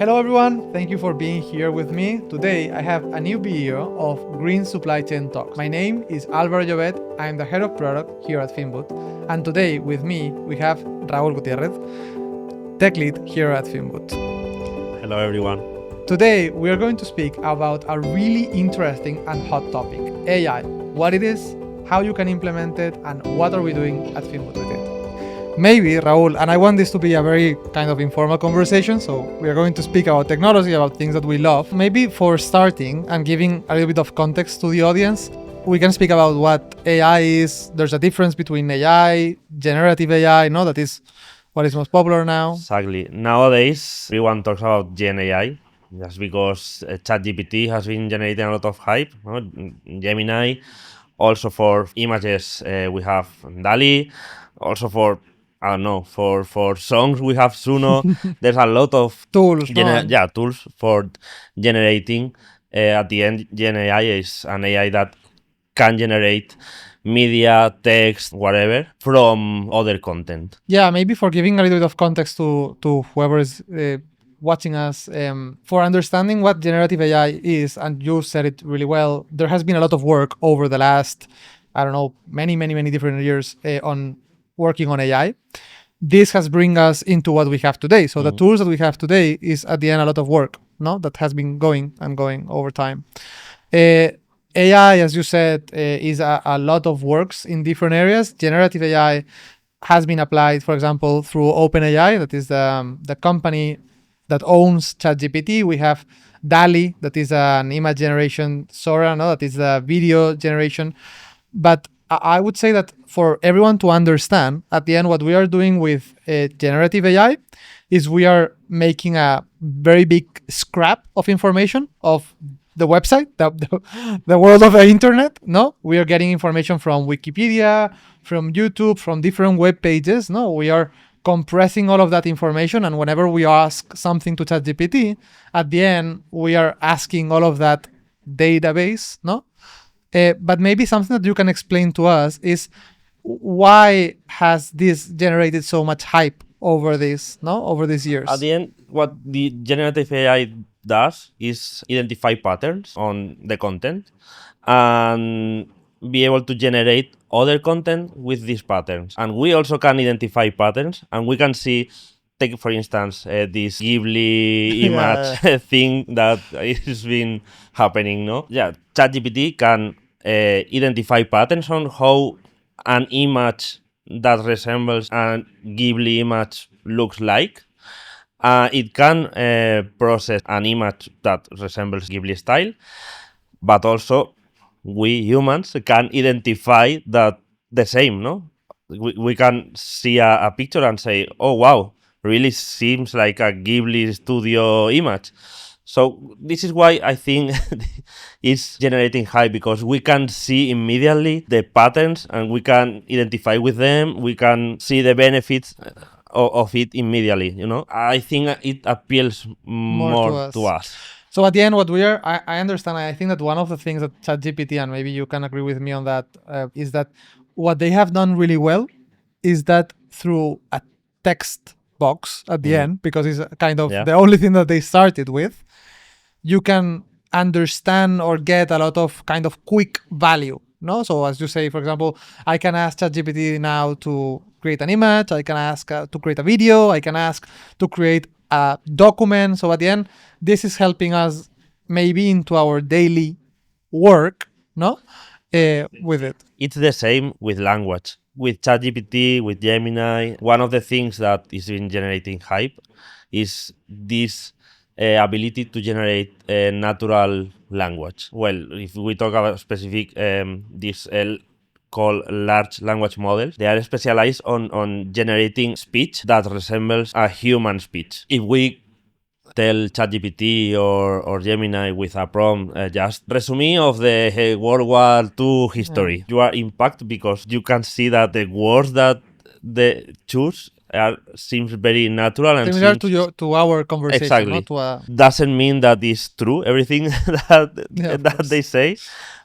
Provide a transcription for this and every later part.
Hello everyone, thank you for being here with me. Today I have a new video of Green Supply Chain Talks. My name is Álvaro Llobet, I'm the head of product here at Finboot, and today with me we have Raúl Gutiérrez, tech lead here at Finboot. Hello everyone. Today we are going to speak about a really interesting and hot topic, AI, what it is, how you can implement it, and what are we doing at Finboot with it. Maybe, Raúl, and I want this to be a very kind of informal conversation, so we are going to speak about technology, about things that we love. Maybe for starting and giving a little bit of context to the audience, we can speak about what AI is. There's a difference between AI, generative AI, no? That is what is most popular now. Exactly. Nowadays, everyone talks about GenAI just because ChatGPT has been generating a lot of hype. No? Gemini, also for images, we have DALL-E, also for for songs we have Suno. There's a lot of Tools, tools for generating. At the end, GenAI is an AI that can generate media, text, whatever from other content. Yeah, maybe for giving a little bit of context to whoever is watching us, for understanding what generative AI is, and you said it really well, there has been a lot of work over the last, many different years on working on AI. This has bring us into what we have today. So the tools that we have today is at the end a lot of work, no? That has been going over time. AI, as you said, is a lot of works in different areas. Generative AI has been applied, for example, through OpenAI, that is the company that owns ChatGPT. We have DALL-E, that is an image generation, Sora, no? That is the video generation. But I would say that for everyone to understand, at the end, what we are doing with generative AI is we are making a very big scrap of information of the website, the world of the internet. No, we are getting information from Wikipedia, from YouTube, from different web pages. No, we are compressing all of that information, and whenever we ask something to ChatGPT, at the end we are asking all of that database. No. But maybe something that you can explain to us is why has this generated so much hype over these years? At the end, what the generative AI does is identify patterns on the content and be able to generate other content with these patterns. And we also can identify patterns, and we can see, take for instance, this Ghibli image thing that has been happening, no? Yeah, ChatGPT can identify patterns on how an image that resembles a Ghibli image looks like. It can process an image that resembles Ghibli style, but also we humans can identify that the same, no? We can see a picture and say, oh wow, really seems like a Ghibli studio image. So this is why I think it's generating hype, because we can see immediately the patterns and we can identify with them. We can see the benefits of it immediately. You know, I think it appeals more to us. So at the end, what I understand, I think that one of the things that ChatGPT, and maybe you can agree with me on that, is that what they have done really well is that through a text box at the end, because it's kind of the only thing that they started with, you can understand or get a lot of kind of quick value, no? So as you say, for example, I can ask ChatGPT now to create an image, I can ask to create a video, I can ask to create a document. So at the end, this is helping us maybe into our daily work, no? With it. It's the same with language. With ChatGPT, with Gemini, one of the things that is in generating hype is this ability to generate natural language. Well, if we talk about specific, this called large language models, they are specialized on generating speech that resembles a human speech. If we tell ChatGPT or Gemini with a prompt, just resume of the World War II history, you are impacted because you can see that the words that they choose seems very natural and similar to our conversation. Exactly. Doesn't mean that it's true everything that they say,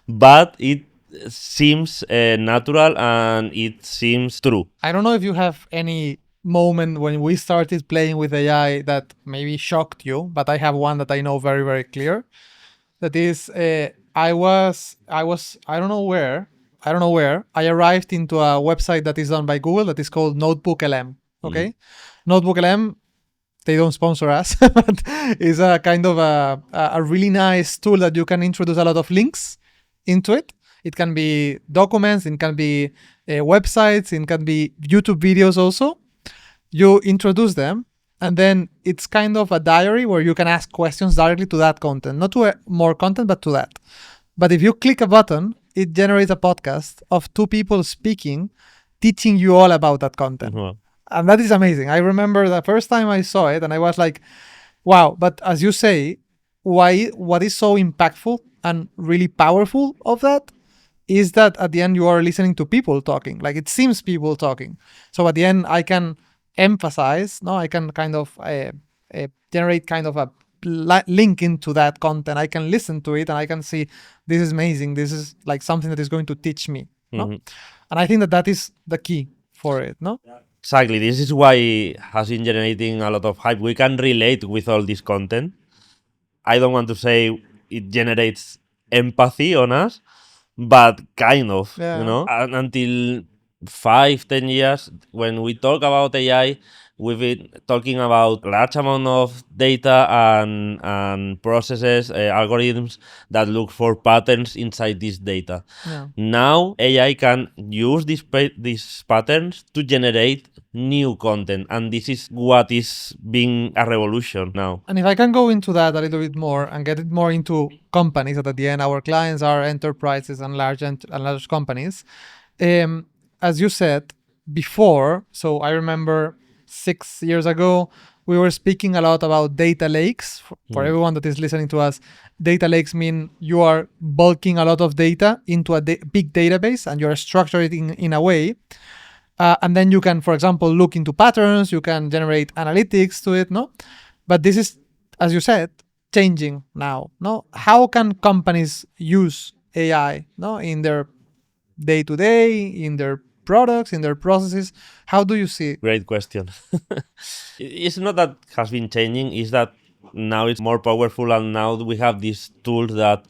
but it seems natural and it seems true. I don't know if you have any moment when we started playing with AI that maybe shocked you, but I have one that I know very, very clear. That is, I don't know where, I arrived into a website that is done by Google that is called Notebook LM. Okay, Notebook LM, they don't sponsor us, but it's a kind of a really nice tool that you can introduce a lot of links into it. It can be documents, it can be websites, it can be YouTube videos also. You introduce them, and then it's kind of a diary where you can ask questions directly to that content, not to more content, but to that. But if you click a button, it generates a podcast of two people speaking, teaching you all about that content. And that is amazing. I remember the first time I saw it and I was like, wow. But as you say, what is so impactful and really powerful of that is that at the end you are listening to people talking. Like it seems people talking. So at the end I can emphasize, I can kind of generate kind of a link into that content. I can listen to it and I can see this is amazing. This is like something that is going to teach me. No? And I think that is the key for it. No. Exactly. This is why it has been generating a lot of hype. We can relate with all this content. I don't want to say it generates empathy on us, but kind of, And until 5-10 years, when we talk about AI, we've been talking about large amount of data and processes, algorithms that look for patterns inside this data. Now AI can use these patterns to generate new content, and this is what is being a revolution now. And if I can go into that a little bit more and get it more into companies, that at the end our clients are enterprises and large companies. As you said before, so I remember 6 years ago, we were speaking a lot about data lakes. For everyone that is listening to us, data lakes mean you are bulking a lot of data into a big database and you're structuring it in a way. And then you can, for example, look into patterns, you can generate analytics to it, no? But this is, as you said, changing now, no? How can companies use AI, no, in their day-to-day, in their products, in their processes? How do you see it? Great question. It's not that has been changing, it's that now it's more powerful, and now we have these tools that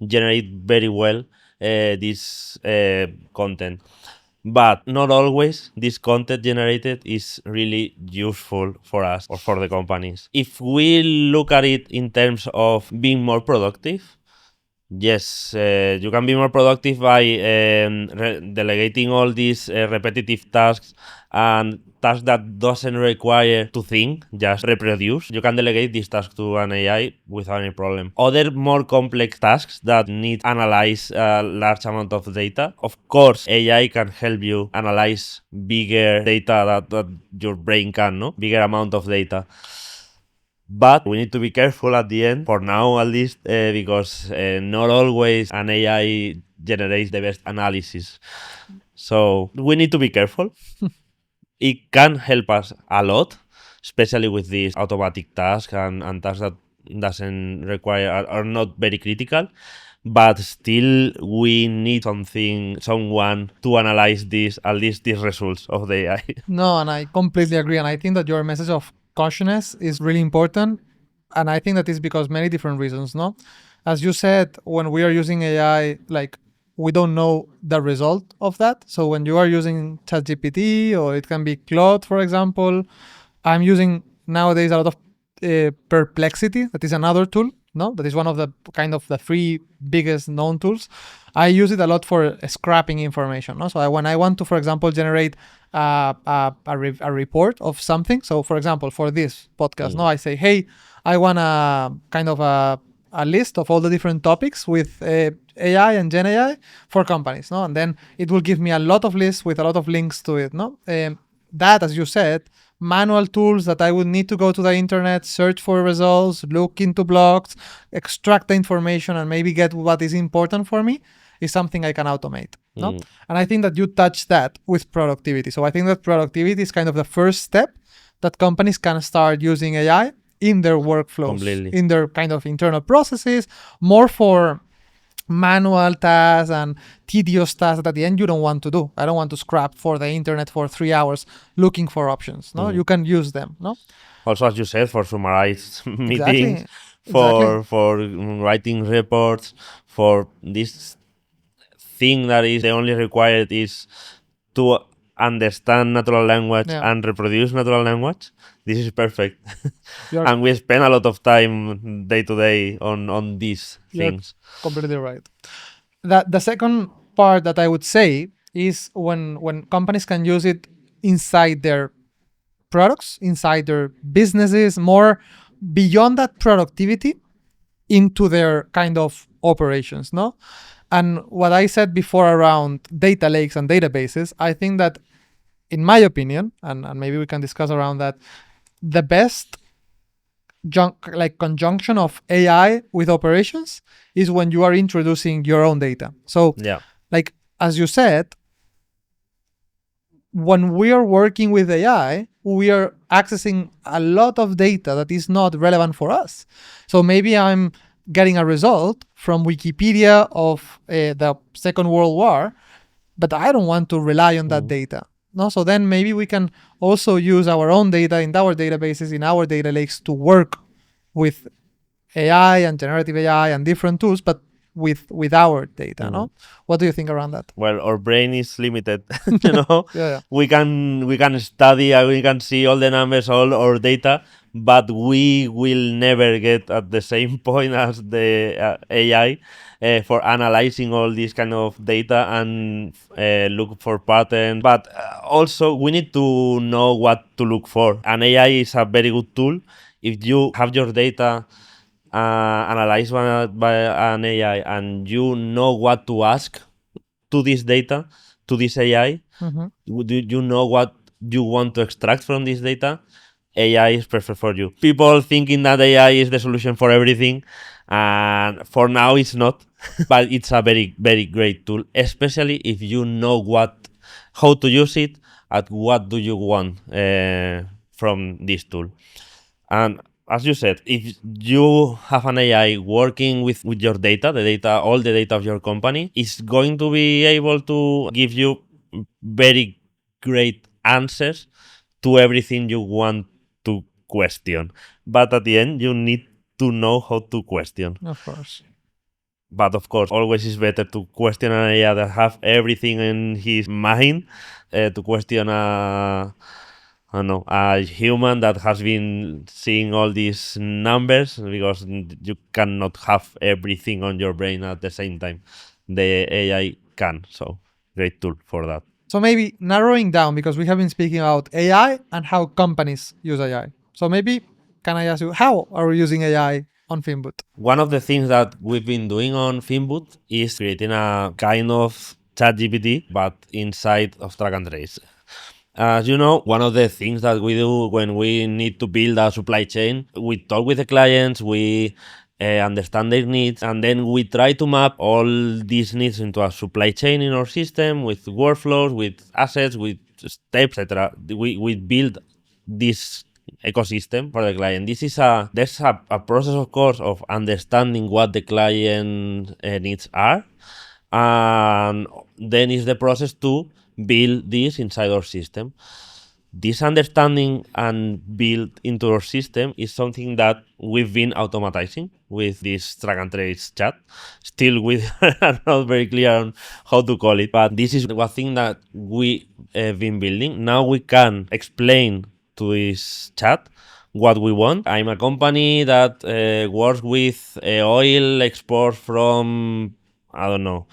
generate very well this content. But not always this content generated is really useful for us or for the companies. If we look at it in terms of being more productive, yes, you can be more productive by delegating all these repetitive tasks and tasks that doesn't require to think, just reproduce. You can delegate these tasks to an AI without any problem. Other more complex tasks that need analyze a large amount of data, of course, AI can help you analyze bigger data that your brain can, no? Bigger amount of data. But we need to be careful at the end, for now at least, because not always an AI generates the best analysis. So we need to be careful. It can help us a lot, especially with these automatic tasks and tasks that doesn't require are not very critical. But still, we need someone to analyze at least these results of the AI. No, and I completely agree. And I think that your message of cautiousness is really important. And I think that is because many different reasons, no? As you said, when we are using AI, like we don't know the result of that. So when you are using ChatGPT, or it can be Claude, for example, I'm using nowadays a lot of Perplexity. That is another tool, no? That is one of the kind of the 3 biggest known tools. I use it a lot for scrapping information, no? So when I want to, for example, generate a report of something. So for example, for this podcast, no, I say, hey, I want a kind of a list of all the different topics with AI and GenAI for companies, no? And then it will give me a lot of lists with a lot of links to it, no? That, as you said, manual tools that I would need to go to the internet, search for results, look into blogs, extract the information, and maybe get what is important for me, is something I can automate. No? And I think that you touch that with productivity. So I think that productivity is kind of the first step that companies can start using AI in their workflows, Completely. in their kind of internal processes, more for manual tasks and tedious tasks that at the end you don't want to do. I don't want to scrap for the internet for 3 hours looking for options. No, you can use them. No, Also, as you said, for summarized meetings, Exactly. for writing reports, for this thing that is the only required is to understand natural language Yeah. and reproduce natural language. This is perfect. You're And we spend a lot of time day to day on these You're things. completely right. The second part that I would say is when companies can use it inside their products, inside their businesses, more beyond that productivity into their kind of operations, no? And what I said before around data lakes and databases, I think that, in my opinion, and maybe we can discuss around that, the best conjunction of AI with operations is when you are introducing your own data. So, Yeah. like as you said, when we are working with AI, we are accessing a lot of data that is not relevant for us. So maybe I'm getting a result from Wikipedia of the Second World War, but I don't want to rely on that data. No, so then maybe we can also use our own data in our databases, in our data lakes, to work with AI and generative AI and different tools, but with our data. No, what do you think around that? Well, our brain is limited. You know, Yeah. we can study and we can see all the numbers, all our data, but we will never get at the same point as the AI for analyzing all this kind of data and look for patterns. But also, we need to know what to look for. And AI is a very good tool if you have your data analyzed by an AI and you know what to ask to this data, to this AI. Do you know what you want to extract from this data? AI is perfect for you. People thinking that AI is the solution for everything, and for now it's not. But it's a very, very great tool, especially if you know how to use it and what do you want from this tool. And as you said, if you have an AI working with your data, all the data of your company, it's going to be able to give you very great answers to everything you want to question. But at the end, you need to know how to question. Of course. But of course, always is better to question an AI that have everything in his mind to question I don't know, a human that has been seeing all these numbers, because you cannot have everything on your brain at the same time. The AI can, so great tool for that. So maybe narrowing down, because we have been speaking about AI and how companies use AI. So maybe can I ask you, how are we using AI on Finboot? One of the things that we've been doing on Finboot is creating a kind of ChatGPT, but inside of track and trace. As you know, one of the things that we do when we need to build a supply chain, we talk with the clients, we understand their needs, and then we try to map all these needs into a supply chain in our system with workflows, with assets, with steps, etc. We build this ecosystem for the client. There's a process, of course, of understanding what the client needs are, and then is the process to build this inside our system. This understanding and build into our system is something that we've been automatizing with this track and trace chat. Still, we are not very clear on how to call it, but this is one thing that we have been building. Now we can explain to this chat what we want. I'm a company that works with oil export from, I don't know,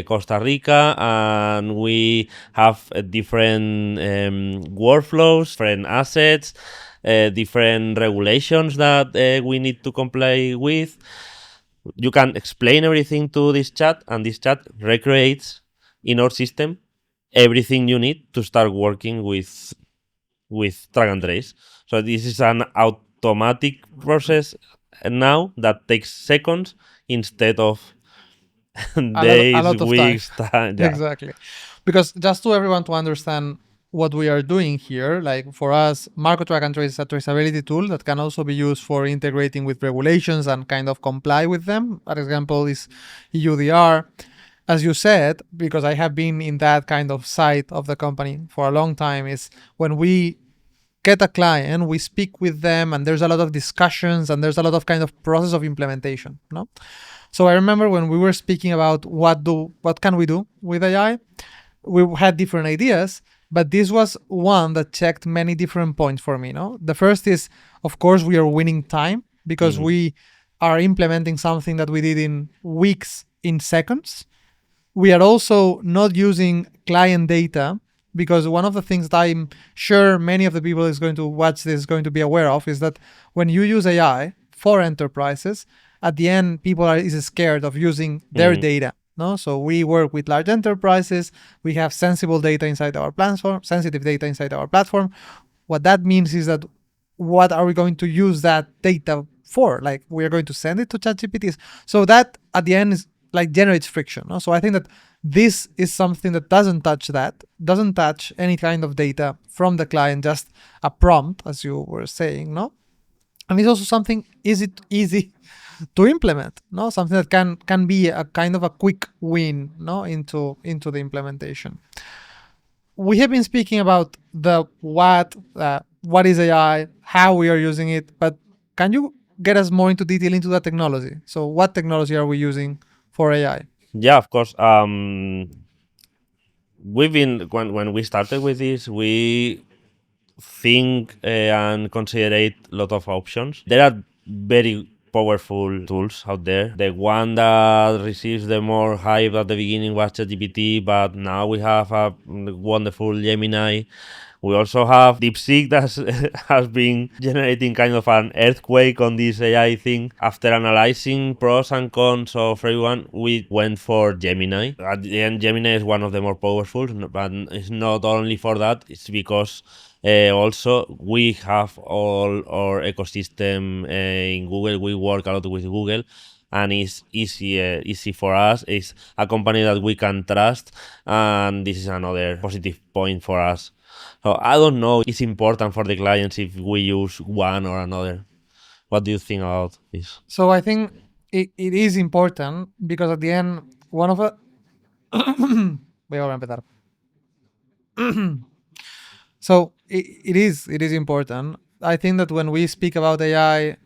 Costa Rica, and we have different workflows, different assets, different regulations that we need to comply with. You can explain everything to this chat, and this chat recreates in our system everything you need to start working with track and trace. So this is an automatic process now that takes seconds instead of A days, lot of time. weeks, time. Yeah. Exactly. Because just to everyone to understand what we are doing here. Like for us, Marco Track and Trace is a traceability tool that can also be used for integrating with regulations and kind of comply with them. An example is EUDR. As you said, because I have been in that kind of side of the company for a long time, is when we get a client, we speak with them, and there's a lot of discussions and there's a lot of kind of process of implementation. No, so I remember when we were speaking about what can we do with AI, we had different ideas, but this was one that checked many different points for me. No, the first is, of course, we are winning time because we are implementing something that we did in weeks in seconds. We are also not using client data, because one of the things that I'm sure many of the people is going to watch this is going to be aware of is that when you use AI for enterprises, at the end, people is scared of using their data. No, so we work with large enterprises. We have sensible data inside our platform, sensitive data inside our platform. What that means is that what are we going to use that data for? Like we are going to send it to ChatGPT. So that at the end is like generates friction. No? So I think that this is something that doesn't touch any kind of data from the client, just a prompt, as you were saying, no? And it's also something easy to implement, no? Something that can be a kind of a quick win, no, into the implementation. We have been speaking about the what is AI, how we are using it, but can you get us more into detail into the technology? So what technology are we using for AI? Yeah, of course. We've been when we started with this, we think and consider a lot of options. There are very powerful tools out there. The one that receives the more hype at the beginning was ChatGPT, but now we have a wonderful Gemini. We also have DeepSeek that has been generating kind of an earthquake on this AI thing. After analyzing pros and cons of everyone, we went for Gemini. At the end, Gemini is one of the more powerful, but it's not only for that, it's because also we have all our ecosystem in Google. We work a lot with Google, and it's easy for us. It's a company that we can trust, and this is another positive point for us. So I don't know. It's important for the clients if we use one or another. What do you think about this? So I think it is important because at the end, one of the voy a volver a empezar. So it is important. I think that when we speak about AI,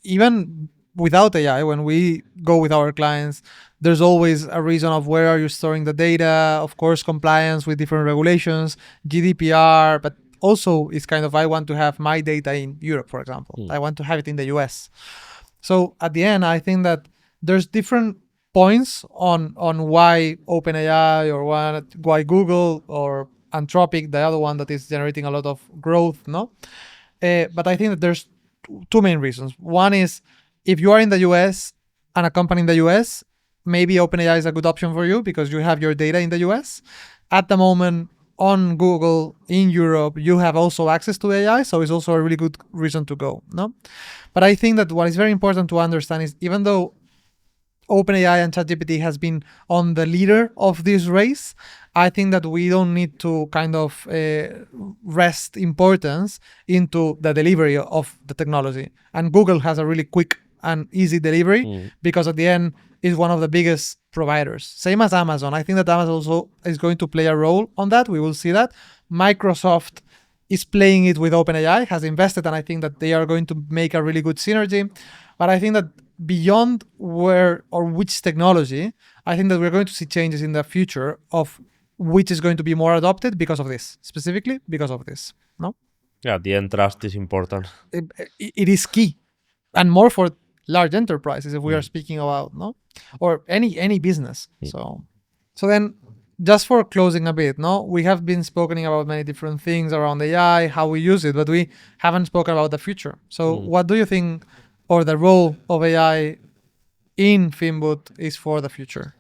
even without AI, when we go with our clients, there's always a reason of where are you storing the data, of course, compliance with different regulations, GDPR, but also it's kind of, I want to have my data in Europe, for example. I want to have it in the US. So at the end, I think that there's different points on why OpenAI or why Google or Anthropic, the other one that is generating a lot of growth, no? But I think that there's two main reasons. One is if you are in the US and a company in the US, maybe OpenAI is a good option for you because you have your data in the US. At the moment, on Google in Europe, you have also access to AI, so it's also a really good reason to go, no? But I think that what is very important to understand is even though OpenAI and ChatGPT has been on the leader of this race, I think that we don't need to kind of rest importance into the delivery of the technology. And Google has a really quick and easy delivery because at the end is one of the biggest providers. Same as Amazon. I think that Amazon also is going to play a role on that. We will see that. Microsoft is playing it with OpenAI, has invested, and I think that they are going to make a really good synergy. But I think that beyond where or which technology, I think that we're going to see changes in the future of which is going to be more adopted because of this, specifically because of this, no? Yeah, the end trust is important. It is key, and more for large enterprises if we are speaking about, no? Or any business. So then just for closing a bit, no, we have been speaking about many different things around AI, how we use it, but we haven't spoken about the future. So what do you think, or the role of AI in Finboot is for the future?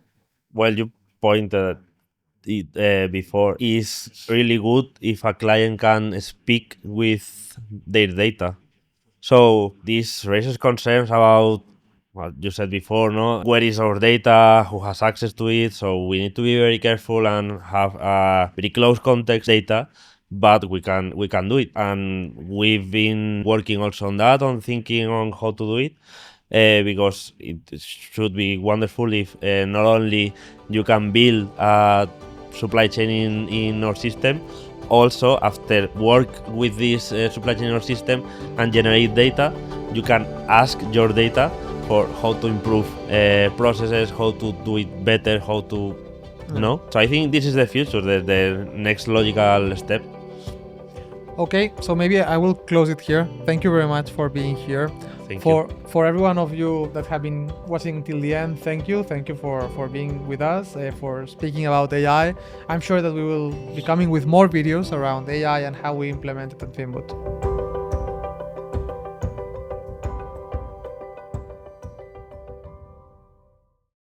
Well, you pointed it before. Is really good if a client can speak with their data. So this raises concerns about what you said before, no? Where is our data? Who has access to it? So we need to be very careful and have very close context data but we can do it, and we've been working also on that, on thinking on how to do it. Because it should be wonderful if not only you can build a supply chain in our system, also after work with this supply chain in our system and generate data, you can ask your data for how to improve processes, how to do it better, how to know. So I think this is the future, the next logical step. Okay, so maybe I will close it here. Thank you very much for being here. Thank you. For every one of you that have been watching till the end, thank you. Thank you for being with us, for speaking about AI. I'm sure that we will be coming with more videos around AI and how we implement it at Finboot.